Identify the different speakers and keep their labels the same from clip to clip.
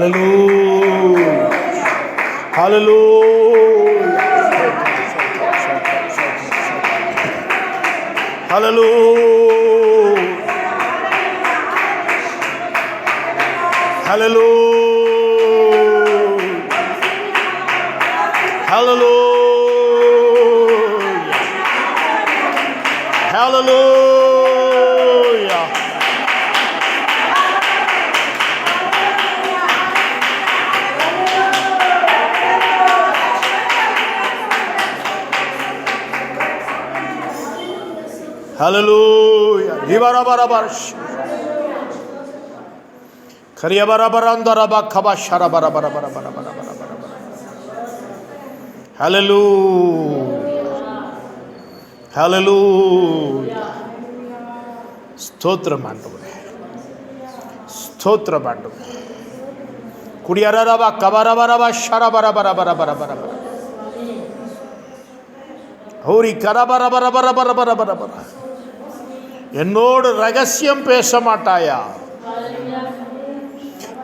Speaker 1: Hallelujah. Hallelujah. Hallelujah. Hallelujah. Hallelujah. Hallelujah. Hallelujah. Ibarabarabash. Hallelujah. Hallelujah. Stotram ஆண்டவரே. ஸ்தோத்திரம் ஆண்டவரே. குடியரரபா கபரபரபா ஷரபரபரபரபரபரபர. ஹோரி கரபரபரபரபரபரபரபர. என்னோடு ரகசியம் பேச மாட்டாயா?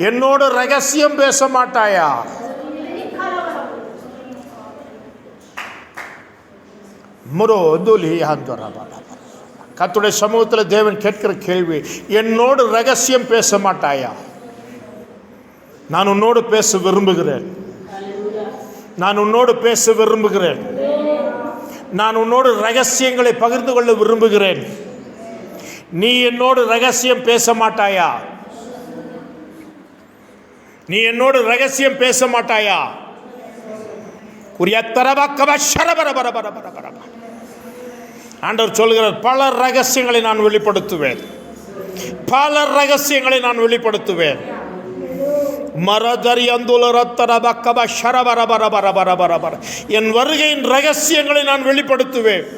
Speaker 1: என்னோடு ரகசியம் பேச மாட்டாயா? கர்த்தருடைய சமூகத்தில் தேவன் கேட்கிற கேள்வி, என்னோடு ரகசியம் பேச மாட்டாயா? நான் உன்னோடு பேச விரும்புகிறேன். நான் உன்னோடு பேச விரும்புகிறேன். நான் உன்னோடு ரகசியங்களை பகிர்ந்து கொள்ள விரும்புகிறேன். நீ என்னோடு ரகசியம் பேச மாட்டாயா? நீ என்னோடு ரகசியம் பேச மாட்டாயா? ஆண்டவர் சொல்கிறார், பல ரகசியங்களை நான் வெளிப்படுத்துவேன். பல ரகசியங்களை நான் வெளிப்படுத்துவேன். என் வருகையின் ரகசியங்களை நான் வெளிப்படுத்துவேன்.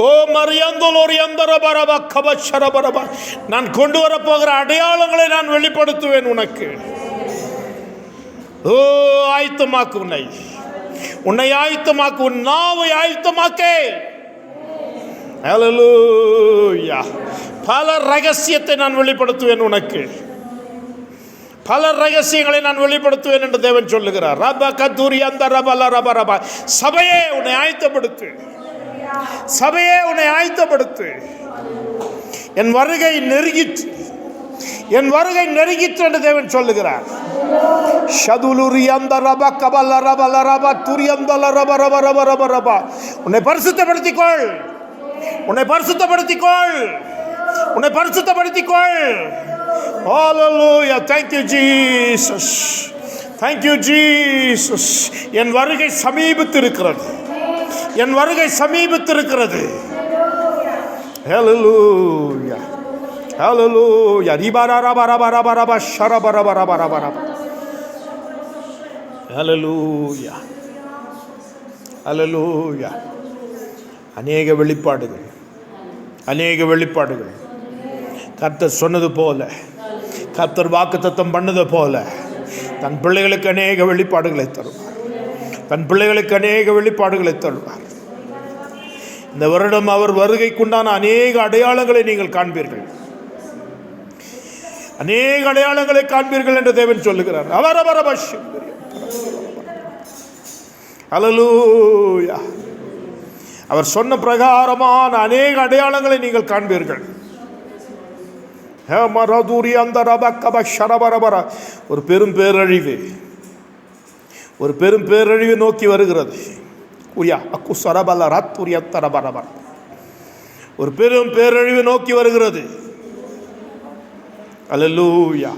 Speaker 1: ஓ நான் கொண்டு வர போகிற அடையாளங்களை நான் வெளிப்படுத்துவேன் உனக்கு. ஓ ஆயத்தமாக்கு, உன்னை ஆயத்தமாக்கு, உன் நாவை ஆயத்தமாக்கே. ஹல்லேலூயா. பல ரகசியத்தை நான் வெளிப்படுத்துவேன் உனக்கு. பல ரகசியங்களை நான் வெளிப்படுத்துவேன் என்று தேவன் சொல்லுகிறார். சபையே உன்னை ஆயத்தப்படுத்து. சபையே உன்னை ஆயத்தப்படுத்து. என் வருகை நெருங்கிற்று. என் வருகை நெருங்கிற்று என்று தேவன் சொல்லுகிறார். உன்னை பரிசுத்தப்படுத்திக்கொள். உன்னை பரிசுத்தப்படுத்திக்கொள். உன்னை பரிசுத்தப்படுத்திக்கொள். Hallelujah. Thank you Jesus. Thank you Jesus. என் வருகை சமீபித்திருக்கிறது. என் வருகை சமீபித்திருக்கிறது. Hallelujah. Hallelujah. Ribarabarabarabara sharabarabarabara. Hallelujah. Hallelujah. அநேக வெளிப்பாடுகள், அநேக வெளிப்பாடுகள். கர்த்தர் சொன்னது போல, கர்த்தர் வாக்குத்தத்தம் பண்ணது போல தன் பிள்ளைகளுக்கு அநேக வெளிப்பாடுகளை தருவார். தன் பிள்ளைகளுக்கு அநேக வெளிப்பாடுகளை தருவார். இந்த வருடம் அவர் வருகைக்குண்டான அநேக அடையாளங்களை நீங்கள் காண்பீர்கள். அநேக அடையாளங்களை காண்பீர்கள் என்று தேவன் சொல்லுகிறார். ஹல்லேலூயா. அவர் சொன்ன பிரகாரமான அநேக அடையாளங்களை நீங்கள் காண்பீர்கள். ஒரு பெரும் பேரழிவு, ஒரு பெரும் பேரழிவு நோக்கி வருகிறது. ஒரு பெரும் பேரழிவு நோக்கி வருகிறது. அல்லேலூயா.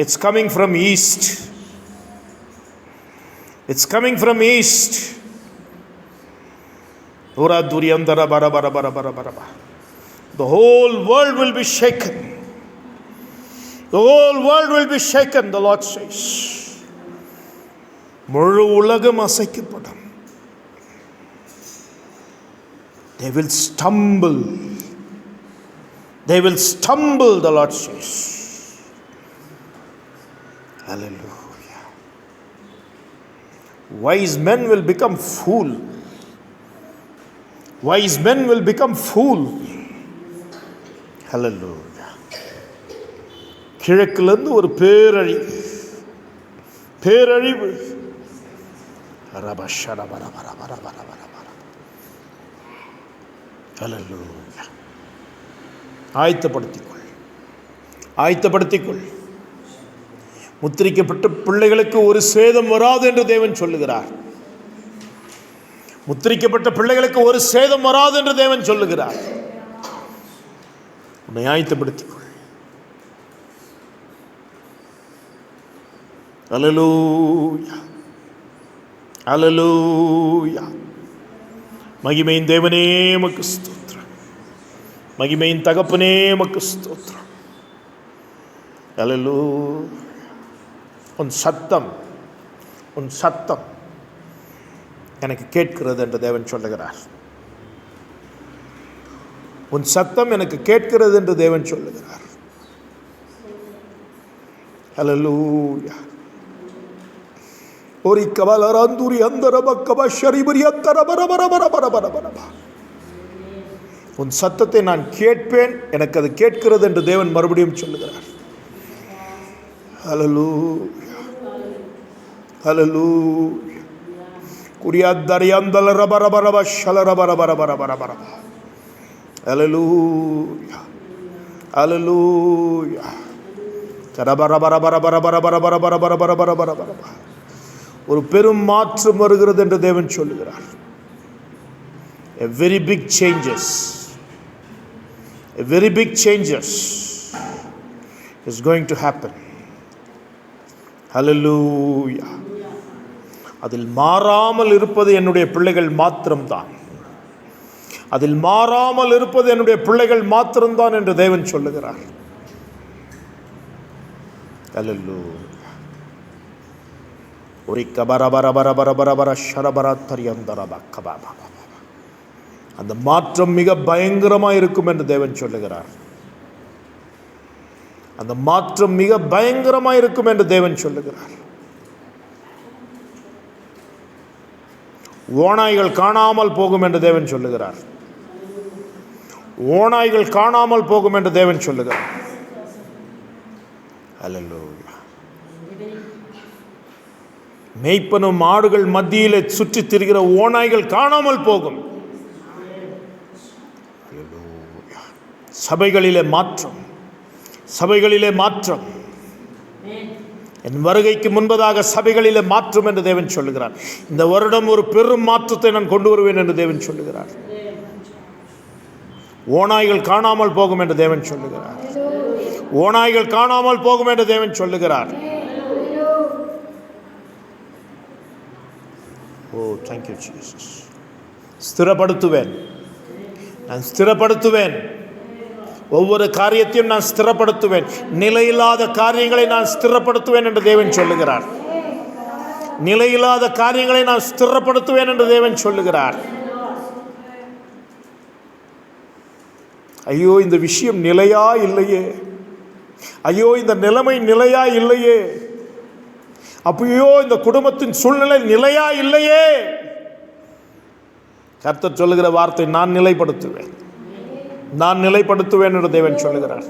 Speaker 1: It's coming from east. It's coming from east. The whole world will be shaken. The whole world will be shaken, the Lord says. முழு உலகம் அசைக்கப்படும். They will stumble. They will stumble, the Lord says. Hallelujah. Wise men will become fool. Wise men will become fool. Hallelujah. கிழக்கிலிருந்து ஒரு பேரழிவு, பேரழிவு. ஆயத்தப்படுத்திக்கொள், ஆயத்தப்படுத்திக்கொள். முத்திரிக்கப்பட்ட பிள்ளைகளுக்கு ஒரு சேதம் வராது என்று தேவன் சொல்லுகிறார். முத்திரிக்கப்பட்ட பிள்ளைகளுக்கு ஒரு சேதம் வராது என்று தேவன் சொல்லுகிறார். உன்னை ஆயத்தப்படுத்திக்கொள். அல்லேலூயா, அல்லேலூயா. மகிமையின் தேவனே உமக்கு ஸ்தோத்திரம், மகிமையின் தகப்பனே உமக்கு ஸ்தோத்திரம். அல்லேலூயா. உன் சத்தம், உன் சத்தம் எனக்கு கேட்கிறது என்று தேவன் சொல்லுகிறார். உன் சத்தம் எனக்கு கேட்கிறது என்று தேவன் சொல்லுகிறார். அல்லேலூயா. ஒரு கவலராந்துரி அந்தரபக்கப ஷரிபரி அத்தரபரபரபரபரபரபரபரபா. உன் சத்தத்தை நான் கேட்பேன், எனக்கு அது கேட்கிறது என்று தேவன் மறுபடியும் சொல்லுகிறார். அல்லேலூயா, அல்லேலூயா. குரியாத்தரியாந்தல ரபரபரப ஷலரபரபரபரபரபரபா. அல்லேலூயா, அல்லேலூயா. கரபரபரபரபரபரபரபரபரபரபரபரபரபரபரபரபா. ஒரு பெரும் மாற்றம் வருகிறது என்று தேவன் சொல்லுகிறார். A very big changes, a very big changes is going to happen. Hallelujah. அதில் மாறாமல் இருப்பது என்னுடைய பிள்ளைகள் மாத்திரம்தான், அதில் மாறாமல் இருப்பது என்னுடைய பிள்ளைகள் மாத்திரம்தான் என்று தேவன் சொல்லுகிறார். Hallelujah. அந்த மாற்றம் மிக பயங்கரமாக இருக்கும் என்று தேவன் சொல்லுகிறார். அந்த மாற்றம் மிக பயங்கரமாக இருக்கும் என்று தேவன் சொல்லுகிறார். ஓநாய்கள் காணாமல் போகும் என்று தேவன் சொல்லுகிறார். ஓநாய்கள் காணாமல் போகும் என்று தேவன் சொல்லுகிறார். அல்லேலூயா. மேய்ப்பனும் ஆடுகள் மத்தியிலே சுற்றித் திரிகிற ஓநாய்கள் காணாமல் போகும். சபைகளிலே மாற்றம், சபைகளிலே மாற்றம். என் வருகைக்கு முன்பதாக சபைகளிலே மாற்றம் என்று தேவன் சொல்லுகிறார். இந்த வருடம் ஒரு பெரும் மாற்றத்தை நான் கொண்டு வருவேன் என்று தேவன் சொல்லுகிறார். ஓநாய்கள் காணாமல் போகும் என்று தேவன் சொல்லுகிறார். ஓநாய்கள் காணாமல் போகும் என்று தேவன் சொல்லுகிறார். ஓ, thank you Jesus. ஸ்திரப்படுத்துவேன், நான் ஸ்திரப்படுத்துவேன். ஒவ்வொரு காரியத்தையும் நான் ஸ்திரப்படுத்துவேன். நிலையில்லாத காரியங்களை நான் ஸ்திரப்படுத்துவேன் என்று தேவன் சொல்லுகிறார். நிலையில்லாத காரியங்களை நான் ஸ்திரப்படுத்துவேன் என்று தேவன் சொல்லுகிறார். ஐயோ, இந்த விஷயம் நிலையா இல்லையே, ஐயோ இந்த நிலைமை நிலையா இல்லையே, அப்பையோ இந்த குடும்பத்தின் சூழ்நிலை நிலையா இல்லையே. கர்த்தர் சொல்லுகிற வார்த்தை, நான் நிலைப்படுத்துவேன், நான் நிலைப்படுத்துவேன் என்று தேவன் சொல்லுகிறார்.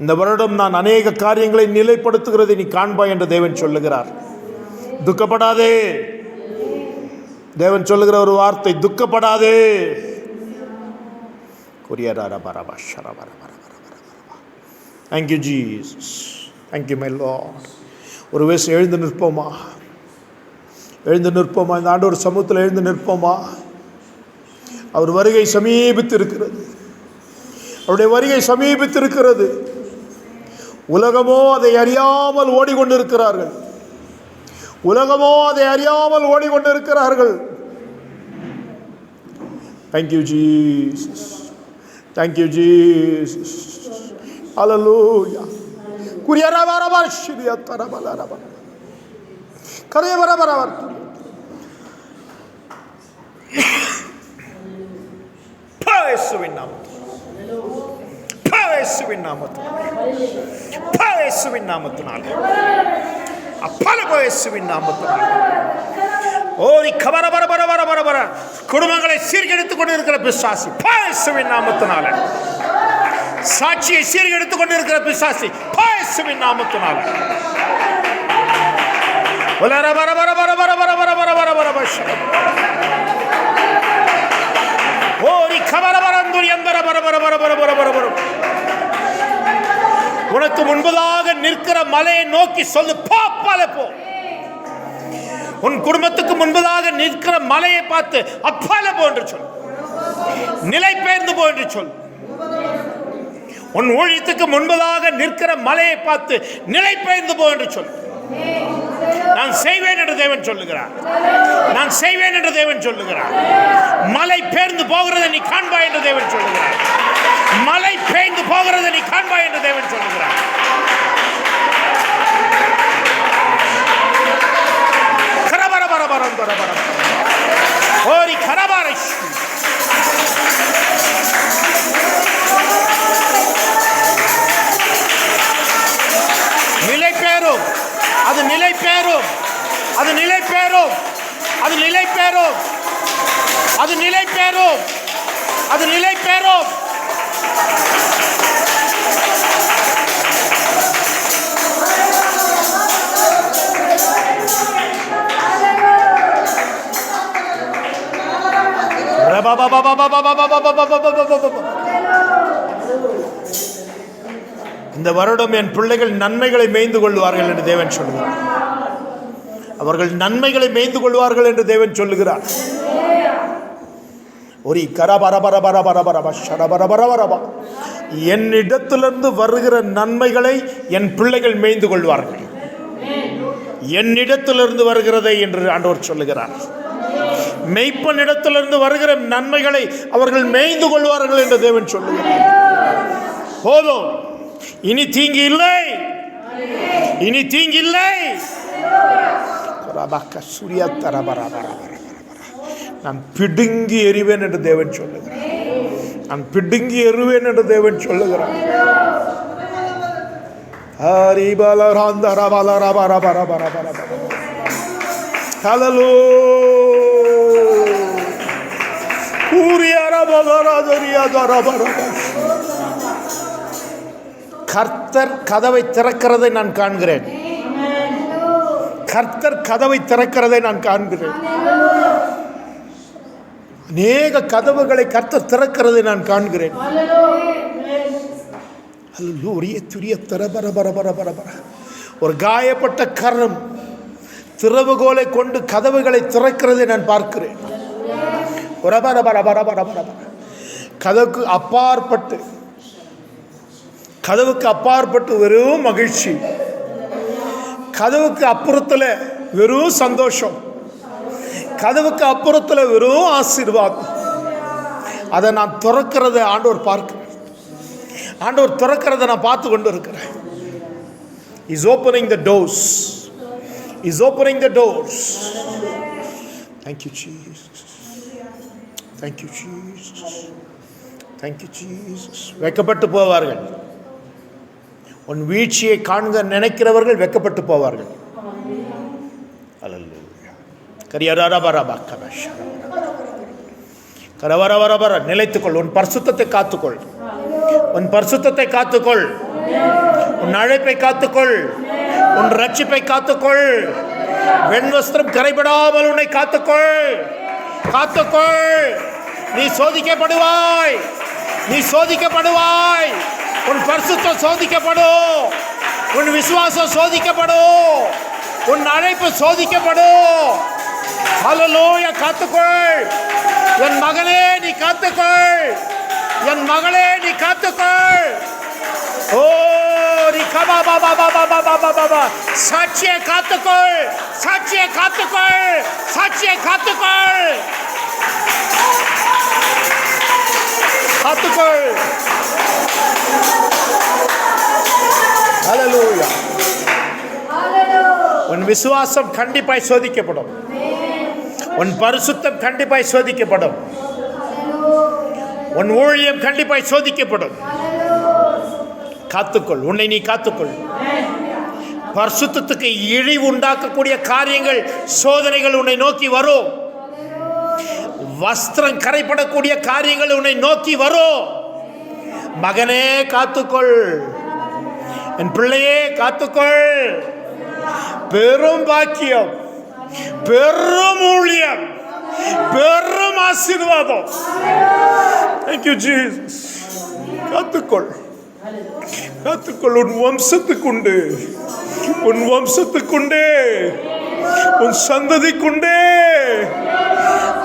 Speaker 1: இந்த வருடம் நான் அநேக காரியங்களை நிலைப்படுத்துகிறதை நீ காண்பாய் என்று தேவன் சொல்லுகிறார். துக்கப்படாதே. தேவன் சொல்லுகிற ஒரு வார்த்தை, துக்கப்படாதே. Thank you Jesus, thank you my Lord. ஒரு வயசு எழுந்து நிற்போமா, எழுந்து நிற்போமா, இந்த ஆண்டவர் சமூகத்தில் எழுந்து நிற்போமா. அவர் வருகை சமீபித்து இருக்கிறது, அவருடைய வருகை சமீபித்து இருக்கிறது. உலகமோ அதை அறியாமல் ஓடிக்கொண்டிருக்கிறார்கள், உலகமோ அதை அறியாமல் ஓடிக்கொண்டிருக்கிறார்கள். Thank you Jesus, thank you Jesus. Hallelujah. Kuriyarabaraba shiriyatarabalaraba. Kariyabarabar. Pavesuvin namathu. Pavesuvin namathu. Pavesuvin namathu. Apalapavesuvin namathu. ஓரி கபரபரபரபரபரபர குடும்பங்களை சீர்கெடுத்துக் கொண்டிருக்கிற பிசாசு, பரிசுவின் நாமத்தினால சாட்சியை சீர்கெடுத்துக் கொண்டிருக்கிற பிசாசு இயேசுவின் நாமத்தினால உனக்கு முன்பதாக நிற்கிற மலையை நோக்கி சொல்லு, போ. உன் குடும்பத்துக்கு முன்பதாக நிற்கிற மலையை பார்த்து அப்பால போ என்று சொல். நிலை பெயர்ந்து போ என்று சொல். உன் ஊழியத்துக்கு முன்பதாக நிற்கிற மலையை பார்த்து நிலை பெயர்ந்து போ என்று சொல். நான் செய்வேன் என்று தேவன் சொல்லுகிறார். நான் செய்வேன் என்று தேவன் சொல்லுகிறார். மலை பெயர்ந்து போகிறதை நீ காண்பாய் என்று தேவன் சொல்லுகிறார். மலை பெயர்ந்து போகிறதை நீ காண்பாய் என்று தேவன் சொல்லுகிறார். நிலை பெயரும், அது நிலை பெயரும், அது நிலை பெயரும், அது நிலை பெயரும், அது நிலை பெயரும், அது நிலை பெயரும். இந்த வருடம் என் பிள்ளைகள் நன்மைகளை மேய்ந்து கொள்வார்கள் என்று தேவன் சொல்லுகிறார். அவர்கள் நன்மைகளை மேய்ந்து கொள்வார்கள் என்று தேவன் சொல்லுகிறார். ஒரு என்னிடத்திலிருந்து வருகிற நன்மைகளை என் பிள்ளைகள் மேய்ந்து கொள்வார்கள். என்னிடத்திலிருந்து வருகிறதை என்று ஆண்டவர் சொல்லுகிறார். மெய்ப்பனிடத்திலிருந்து வருகிற நன்மைகளை அவர்கள் மேய்ந்து கொள்வார்கள் என்று தேவன் சொல்லுகிறார். போதும், இனி தீங்கு இல்லை, இனி தீங்கு இல்லை. நான் பிடுங்கி எறிவேன் என்று தேவன் சொல்லுகிறார். நான் பிடுங்கி எறிவேன் என்று தேவன் சொல்லுகிறார். கர்த்தர் கதவை திறக்கிறதை நான் காண்கிறேன். கர்த்தர் கதவை திறக்கிறதை நான் காண்கிறேன். அநேக கதவுகளை கர்த்தர் திறக்கிறதை நான் காண்கிறேன். ஒரு காயப்பட்ட கரம் திறவுகோலை கொண்டு கதவுகளை திறக்கிறதை நான் பார்க்கிறேன். கதவுக்கு அப்பாற்பட்டு, கதவுக்கு அப்பாற்பட்டு வெறும் மகிழ்ச்சி, கதவுக்கு அப்புறத்தில் வெறும் சந்தோஷம், கதவுக்கு அப்புறத்தில் வெறும் ஆசீர்வாதம். அதை நான் திறக்கிறத ஆண்டவர் பார்க்கிறேன். ஆண்டவர் திறக்கிறத நான் பார்த்து கொண்டு இருக்கிறேன். Is opening the doors, is opening the doors. Thank you Jesus, thank you Jesus, thank you Jesus. வெக்கப்பட்டு போவார்கள். உன் வீழ்ச்சியை காண்க நினைக்கிறவர்கள் வெக்கப்பட்டு போவார்கள். அல்லேலூயா. கரியரரபரப கபஷ கரவரவரபர. நிலைத்துக்கொள். உன் பரிசுத்தத்தை காத்துக்கொள். உன் பரிசுத்தத்தை காத்துக்கொள். உன் அழைப்பை காத்துக்கொள். உன் ரட்சிப்பை காத்துக்கொள். வெண்வஸ்திரம் கரைபடாமல் உன்னை காத்துக்கொள். காத்துக்கொள். நீ சோதிக்கப்படுவாய், நீ சோதிக்கப்படுவாய். உன் பரிசுத்தம் சோதிக்கப்படும். உன் விசுவாசம் சோதிக்கப்படும். உன் அழைப்பு சோதிக்கப்படும். ஹல்லேலூயா. காத்துக்கொள். என் மகனே நீ காத்துக்கொள். என் மகளே நீ காத்துக்கொள். ஓ சாட்சியை காத்துக்கொள். சாட்சியை காத்துக்கொள். சாட்சியை காத்துக்கொள். காத்துக்கொள். ஹல்லேலூயா. உன் விசுவாசம் கண்டிப்பாய் சோதிக்கப்படும். உன் பரிசுத்தம் கண்டிப்பாய் சோதிக்கப்படும். உன் ஊழியம் கண்டிப்பாய் சோதிக்கப்படும். காத்துக்கொள். உன்னை நீ காத்துக்கொள். பரிசுத்தத்துக்கு இழிவு உண்டாக்கக்கூடிய காரியங்கள், சோதனைகள் உன்னை நோக்கி வரும். வஸ்திரம் கரைப்படக்கூடிய காரியங்கள் உன்னை நோக்கி வரும். மகனே காத்துக்கொள், என் பிள்ளையே காத்துக்கொள். பெரும் பாக்கியம், பெரும் ஊழியம், பெரும் ஆசீர்வாதம். Thank you Jesus. காத்துக்கொள், காத்துக்கொள். உன் வம்சத்துக்குண்டு, உன் வம்சத்துக்குண்டு, உன் சந்ததிக்குண்டே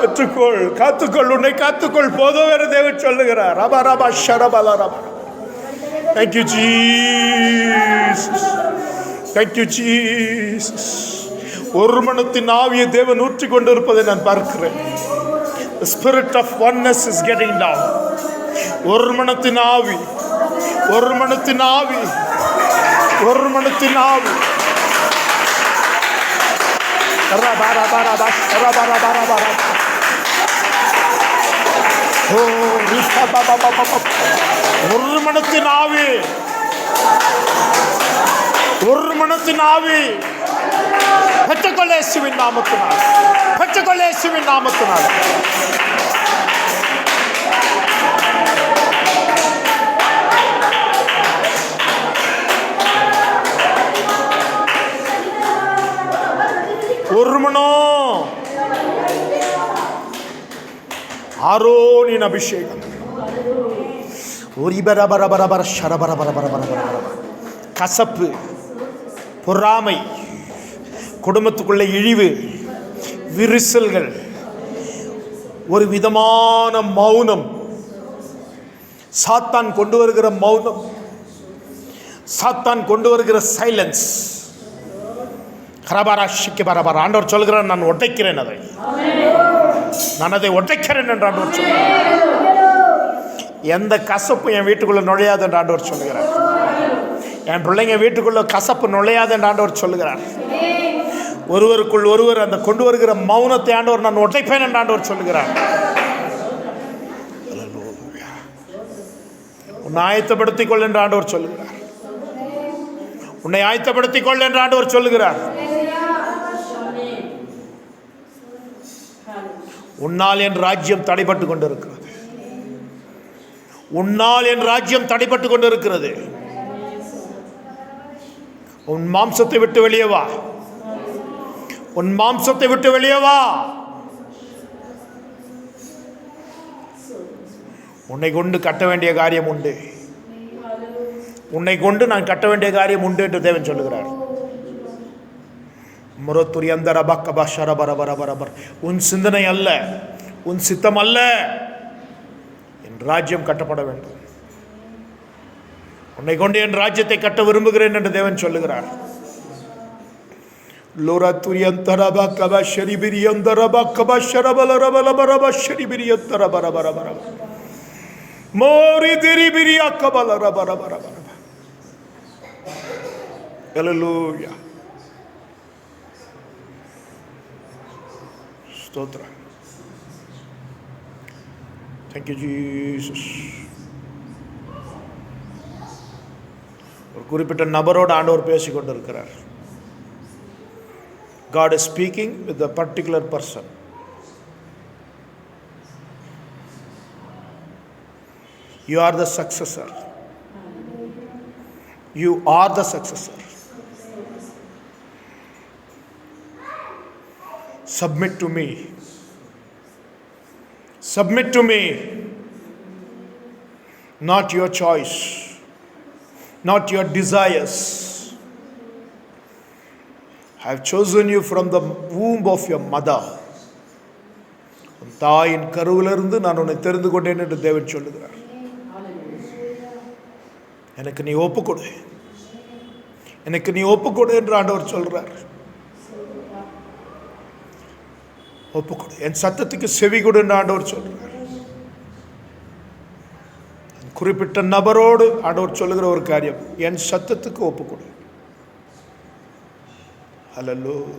Speaker 1: பெற்றுக்கொள். காத்துக்கொள், உன்னை காத்துக்கொள். போதும் என்று தேவன் சொல்லுகிறார். ரபா ரபா ஷரபல ரபா. Thank you Jesus. Thank you Jesus. ஒரு மனத்தின் ஆவியை தேவன் ஊற்றி கொண்டிருப்பதை நான் பார்க்கிறேன். The spirit of oneness is getting down. ஒரு மனத்தின் ஆவி, ஒரு மனத்தின் ஆவி, ஒரு மனத்தின் ஆவி. ஒரு மனத்தின் ஆவி, ஒரு மனத்தின் ஆவி. பெற்றுக்கொள்ள இயேசுவின் நாமத்தினால், பெற்றுக்கொள்ள இயேசுவின் நாமத்தினால். ஒரு மனம் ஆரோனின் அபிஷேகம். கசப்பு, பொறாமை, குடும்பத்துக்குள்ள இழிவு, விரிசல்கள், ஒரு விதமான மௌனம், சாத்தான் கொண்டு வருகிற மௌனம், சாத்தான் கொண்டு வருகிற சைலன்ஸ். ஆண்டவர் சொல்கிறார், நான் உடைக்கிறேன், அதை நான் அதை உடைக்கிறேன் என்று ஆண்டவர் சொல்கிறார். எந்த கசப்பும் என் வீட்டுக்குள்ள நுழையாது என்று ஆண்டவர் சொல்லுகிறார். என் பிள்ளைங்க வீட்டுக்குள்ள கசப்பு நுழையாது என்று ஆண்டவர் சொல்லுகிறார். ஒருவருக்குள் ஒருவர் அந்த கொண்டு வருகிற மௌனத்தை ஆண்டவர் நான் உடைப்பேன் என்று ஆண்டவர் சொல்லுகிறார். உன்னை ஆயத்தப்படுத்திக் கொள் என்று ஆண்டவர் சொல்லுகிறார். உன்னை ஆயத்தப்படுத்திக் கொள் என்று ஆண்டவர் சொல்லுகிறார். உன்னால் என் ராஜ்யம் தடைபட்டு கொண்டிருக்கிறது. உன்னால் என் ராஜ்யம் தடைபட்டு கொண்டிருக்கிறது. உன் மாம்சத்தை விட்டு வெளியே வா, உன் மாம்சத்தை விட்டு வெளியே வா. உன்னை கொண்டு கட்ட வேண்டிய காரியம் உண்டு, உன்னை கொண்டு நான் கட்ட வேண்டிய காரியம் உண்டு என்று தேவன் சொல்லுகிறார். உன் சிந்தனை அல்ல, உன் சித்தம் அல்ல, என் ராஜ்யம் கட்டப்பட வேண்டும். உன்னை கொண்டு என் ராஜ்யத்தை கட்ட விரும்புகிறேன் என்று தேவன் சொல்லுகிறார். Hallelujah. Stotra. Thank you Jesus. ஒரு குறிப்பிட்ட நபரோடு ஆண்டவர் பேசிக் கொண்டிருக்கிறார். God is speaking with a particular person. You are the successor. You are the successor. Submit to me. Submit to me. Not your choice, not your desires. I have chosen you from the womb of your mother. உன் தாயின் கருவிலிருந்து நான் உன்னை தெரிந்து கொண்டேன் என்று தேவன் சொல்லுகிறார். எனக்கு நீ ஒப்புக்கொடு, எனக்கு நீ ஒப்புக்கொடு என்று ஆண்டவர் சொல்றார். ஒப்புக்கொடு, என் சத்தத்துக்கு செவி கொடு என்று ஆண்டவர் சொல்றார். குறிப்பிட்ட நபரோடு ஆண்டவர் சொல்லுகிற ஒரு காரியம், என் சத்தத்துக்கு ஒப்புக்கொடு. ஹல்லேலூயா.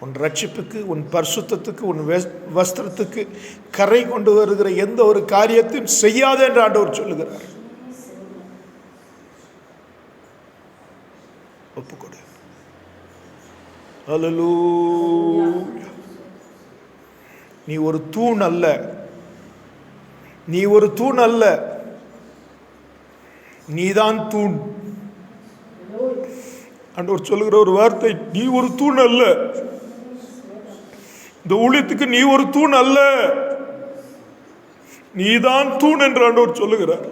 Speaker 1: உன் ரட்சிப்புக்கு, உன் பரிசுத்தத்துக்கு, உன் வஸ்திரத்துக்கு கரை கொண்டு வருகிற எந்த ஒரு காரியத்தையும் செய்யாதே என்று ஆண்டவர் சொல்லுகிறார். ஒப்புக்கொடு. ஹல்லேலூயா. நீ ஒரு தூண் அல்ல, நீ ஒரு தூண் அல்ல, நீதான் தூண். ஆண்டவர் சொல்லுகிற ஒரு வார்த்தை, நீ ஒரு தூண் அல்ல. இந்த ஊழியத்துக்கு நீ ஒரு தூண் அல்ல, நீதான் தூண் என்று ஆண்டவர் சொல்லுகிறார்.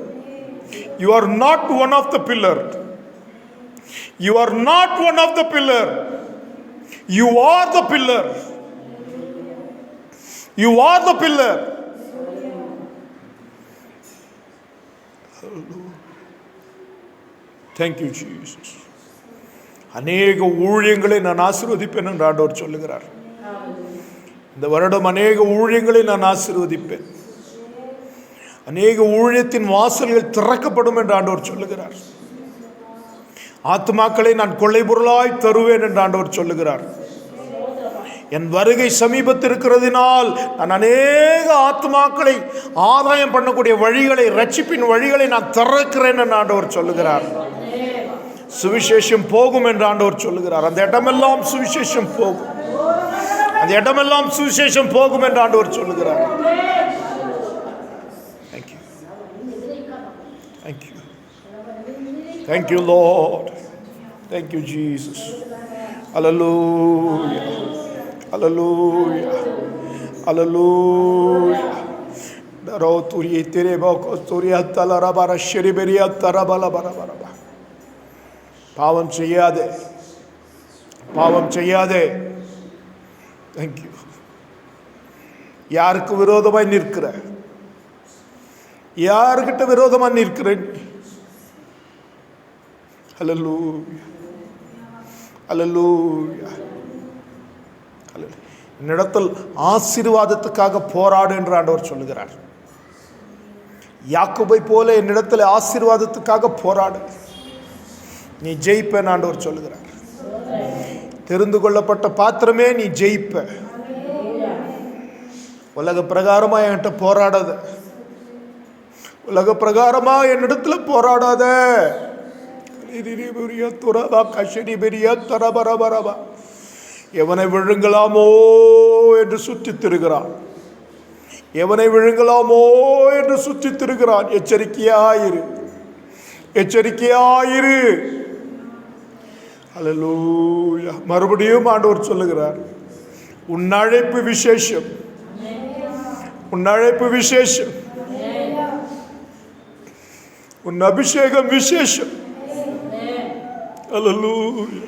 Speaker 1: You are not one of the pillar. You are not one of the pillar. You are the pillar. You are the pillar. Thank you Jesus. அநேக ஊழியங்களை நான் ஆசீர்வதிப்பேன் என்று ஆண்டவர் சொல்லுகிறார். இந்த வருடம் அநேக ஊழியங்களை நான் ஆசீர்வதிப்பேன். அநேக ஊழியத்தின் வாசல்கள் திறக்கப்படும் என்று ஆண்டவர் சொல்லுகிறார். ஆத்துமாக்களை நான் கொள்ளை பொருளாய் தருவேன் என்று ஆண்டவர் சொல்லுகிறார். என் வருகை சமீபத்தில் இருக்கிறதினால் நான் அநேக ஆத்துமாக்களை ஆதாயம் பண்ணக்கூடிய வழிகளை, ரட்சிப்பின் வழிகளை நான் திறக்கிறேன் என்று ஆண்டவர் சொல்லுகிறார். சுவிசேஷம் போகும் என்று ஆண்டவர் சொல்லுகிறார். அந்த இடமெல்லாம் சுவிசேஷம் போகும், அந்த இடமெல்லாம் சுவிசேஷம் போகும் என்று ஆண்டவர் சொல்லுகிறார். Thank you. Thank you. Thank you Lord. Thank you Jesus. Hallelujah. Hallelujah. Hallelujah. Daro turi tere bako turi attala rabara shiriberi attara bala bara bara. பாவம் செய்யாதே, பாவம் செய்யாதே. தேங்க்யூ. யாருக்கு விரோதமாய் நிற்கிற, யாருக்கிட்ட விரோதமாக நிற்கிறேன்? ஹல்லேலூயா, ஹல்லேலூயா. என்னிடத்தில் ஆசீர்வாதத்துக்காக போராடு என்று ஆண்டவர் சொல்லுகிறார். யாக்கோபை போல என்னிடத்தில் ஆசீர்வாதத்துக்காக போராடு, நீ ஜெயிப்ப ஆண்டவர் சொல்லுகிறார். தெரிந்து கொள்ளப்பட்ட பாத்திரமே, நீ ஜெயிப்ப. உலக பிரகாரமா என்கிட்ட போராடாத, உலக பிரகாரமா என்னிடத்துல போராடாத. எவனை விழுங்கலாமோ என்று சுற்றி திருகிறான், எவனை விழுங்கலாமோ என்று சுற்றி திருகிறான். எச்சரிக்கையாயிரு, எச்சரிக்கையாயிரு. ஹல்லேலூயா. மறுபடியும் ஆண்டவர் சொல்லுகிறார், உன் அழைப்பு விசேஷம், உன் அழைப்பு விசேஷம், உன் அபிஷேகம் விசேஷம். ஹல்லேலூயா.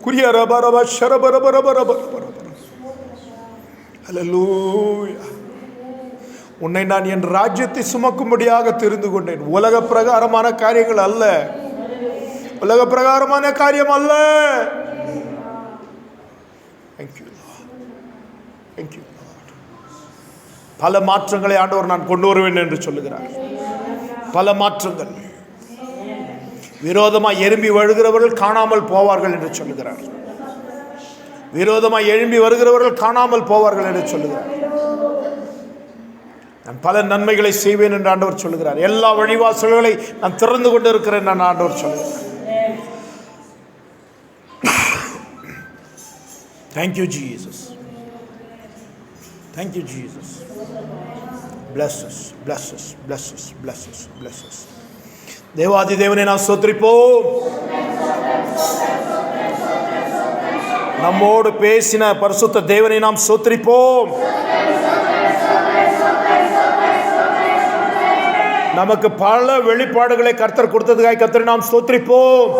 Speaker 1: குரியரபரப ஷரபரபரபரபர. ஹல்லேலூயா. உன்னை நான் என் ராஜ்யத்தை சுமக்கும்படியாக தெரிந்து கொண்டேன். உலக பிரகாரமான காரியங்கள் அல்ல, உலக பிரகாரமான காரியம் அல்ல. Thank you Lord. Thank you Lord. பல மாற்றங்களை ஆண்டவர் நான் கொண்டு வருவேன் என்று சொல்லுகிறார். பல மாற்றங்கள். விரோதமாக எழும்பி வருகிறவர்கள் காணாமல் போவார்கள் என்று சொல்லுகிறார். விரோதமாக எழும்பி வருகிறவர்கள் காணாமல் போவார்கள் என்று சொல்லுகிறார். நான் பல நன்மைகளை செய்வேன் என்று ஆண்டவர் சொல்லுகிறார். எல்லா வழிவாசல்களை நான் திறந்து கொண்டு இருக்கிறேன் நான் ஆண்டவர் சொல்லுகிறார். Thank you Jesus. Thank you Jesus. Bless us, bless us, bless us, bless us, bless us. தேவாதி தேவனை நாம் ஸ்தோத்திரிப்போம். நம்மோடு பேசின பரிசுத்த தேவனை நாம் ஸ்தோத்திரிப்போம். நமக்கு பல வெளிப்பாடுகளை கர்த்தர் கொடுத்ததுக்காக கர்த்தரை நாம் ஸ்தோத்திரிப்போம்.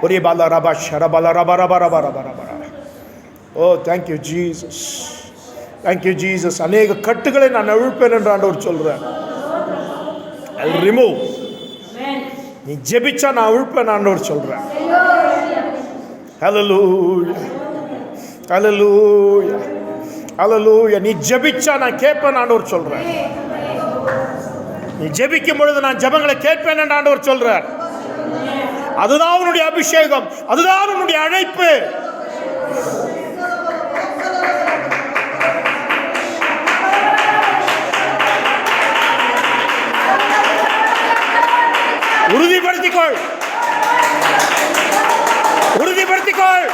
Speaker 1: ஒரே பாலா ரபா ஷரபலா ரபா ரபா ரபா ரபா ரபா. Oh thank you Jesus, thank you Jesus. அநேக கட்டுகளை நான் அவிழ்ப்பேன் என்று ஆண்டவர் சொல்றேன். I will remove. நீ ஜெபிச்சா நான் அவிழ்ப்பேன் ஆண்டவர் சொல்றேன். ஹல்லேலூயா, ஹல்லேலூயா, ஹல்லேலூயா. நீ ஜெபிச்சா நான் கேட்பேன் ஆண்டவர் சொல்றேன். நீ ஜெபிக்கும் பொழுது நான் ஜெபங்களை கேட்பேன் என்று ஆண்டவர் சொல்றார். அதுதான் உன்னுடைய அபிஷேகம், அதுதான் உன்னுடைய அழைப்பு. உறுதிப்படுத்திக்கொள், உறுதிப்படுத்திக்கொள்.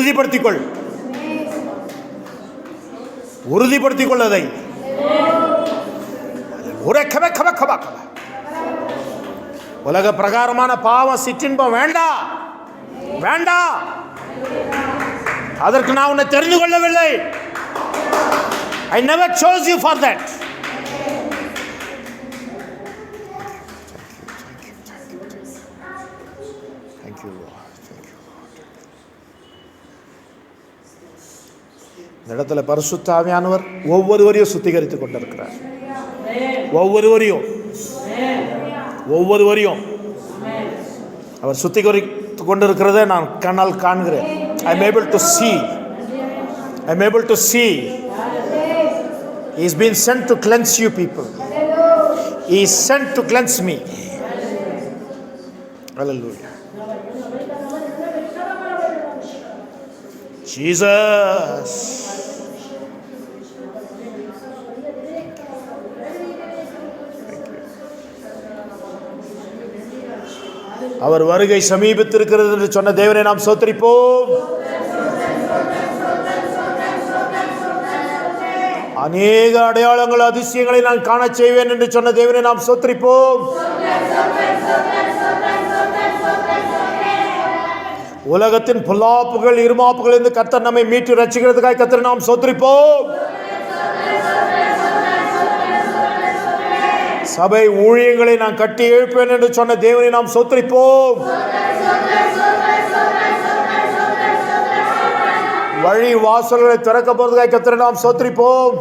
Speaker 1: உறுதிப்படுத்திக்கொள், உறுதிப்படுத்திக்கொள் அதை. உலக பிரகாரமான பாவம் சிற்றின்பம் வேண்டாம், வேண்டாம். அதற்கு நான் உன்னை தெரிந்து கொள்ளவில்லை. I never chose you for that. Thank you, Lord. Thank you, Lord. இந்த இடத்துல பரிசுத்த ஆவியானவர் ஒவ்வொருவரையும் சுத்திகரித்துக் கொண்டிருக்கிறார். ஒவ்வொருவரையும் அவர் சுத்திகரித்துக் கொண்டிருக்கிறதை நான் கண்ணால் காண்கிறேன். I am able to see. I am able to see. He has been sent to cleanse you people. He is sent to cleanse me. Hallelujah. Jesus. அவர் வருகை சமீபித்திருக்கிறது என்று சொன்ன தேவனை நாம் ஸ்தோத்திரிப்போம். அநேக அடையாளங்கள் அதிசயங்களை நான் காண செய்வேன் என்று சொன்ன தேவனை நாம் ஸ்தோத்திரிப்போம். உலகத்தின் பொல்லாப்புகள் இருமாப்புகள் இருந்து கர்த்தர் நம்மை மீட்டு ரட்சிக்கிறதுக்காக கர்த்தரை நாம் ஸ்தோத்திரிப்போம். சபை ஊழியங்களை நான் கட்டி எழுப்பேன் என்று சொன்ன தேவனை நாம் ஸ்தோத்திரிப்போம். வழி வாசல்களை திறக்க போறதுக்காக கர்த்தரை நாம் ஸ்தோத்திரிப்போம்.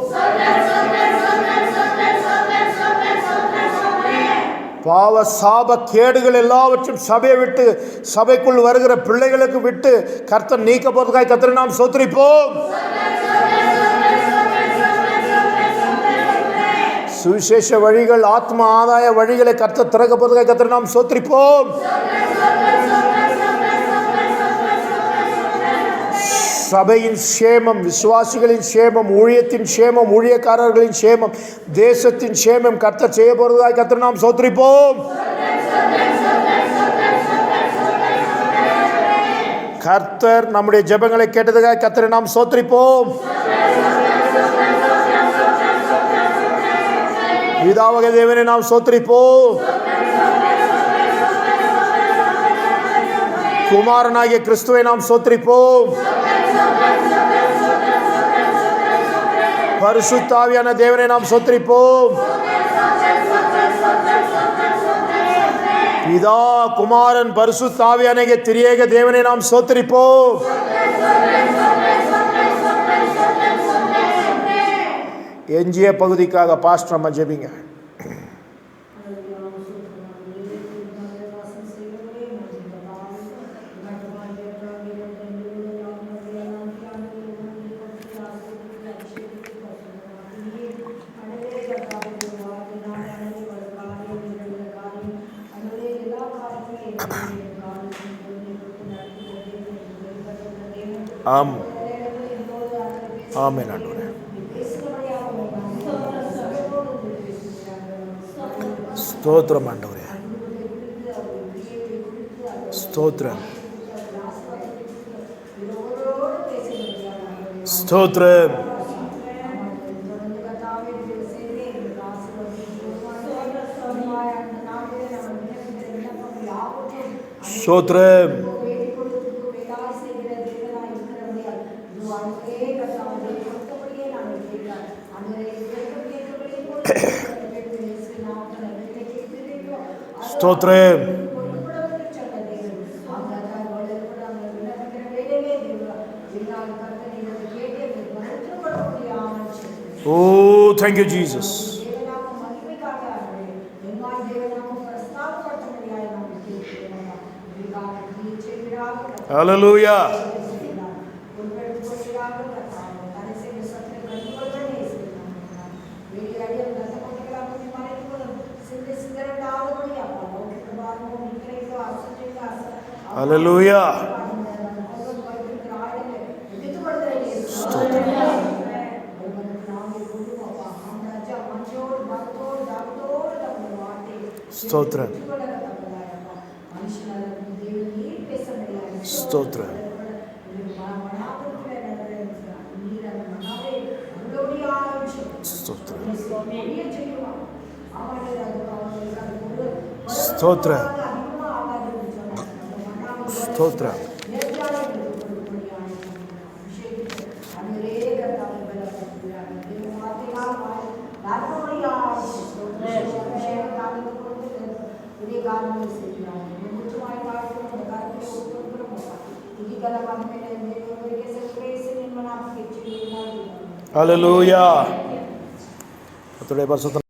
Speaker 1: பாவ சாப கேடுகள் எல்லாவற்றும் சபையை விட்டு சபைக்குள் வருகிற பிள்ளைகளுக்கு விட்டு கர்த்தர் நீக்க போறதுக்காக கர்த்தரை நாம் ஸ்தோத்திரிப்போம். சுவிசேஷ வழிகள் ஆத்ம ஆதாய வழிகளை கர்த்தர் திறக்க போறதுக்காக கர்த்தரை நாம் ஸ்தோத்திரிப்போம். சபையின் சேமம், விசுவாசிகளின் சேமம், ஊழியத்தின் சேமம், ஊழியக்காரர்களின் சேமம், தேசத்தின் சேமம் கர்த்தர் செய்ய போறதாய் கர்த்தரை நாம் ஸ்தோத்திரிப்போம். கர்த்தர் நம்முடைய ஜெபங்களை கேட்டதுக்காக கர்த்தரை நாம் ஸ்தோத்திரிப்போம். பிதாவாகிய தேவனை நாம் ஸ்தோத்திரிப்போம். குமாரனாகிய கிறிஸ்துவை நாம் ஸ்தோத்திரிப்போம். பரிசுத்த ஆவியான தேவனை நாம் ஸ்தோத்திரிப்போம். பிதா குமாரன் பரிசுத்த ஆவியான திரியேக தேவனை நாம் ஸ்தோத்திரிப்போம். எஞ்சிய பகுதிக்காக பாஸ்டர் அம்மா ஜெபிங்க. ஆமென் ஆண்டவரே. ஸ்தோத்திரம் ஆண்டவரே, ஸ்தோத்திரம், ஸ்தோத்திரம். ஸ்தோத்திரம். ஸ்தோத்திரம். Oh, thank you, Jesus. Hallelujah. Hallelujah. Stotra. Stotra. స్తోత్ర స్తోత్ర. హల్లెలూయా. కర్తరుడే పరిశుద్ధ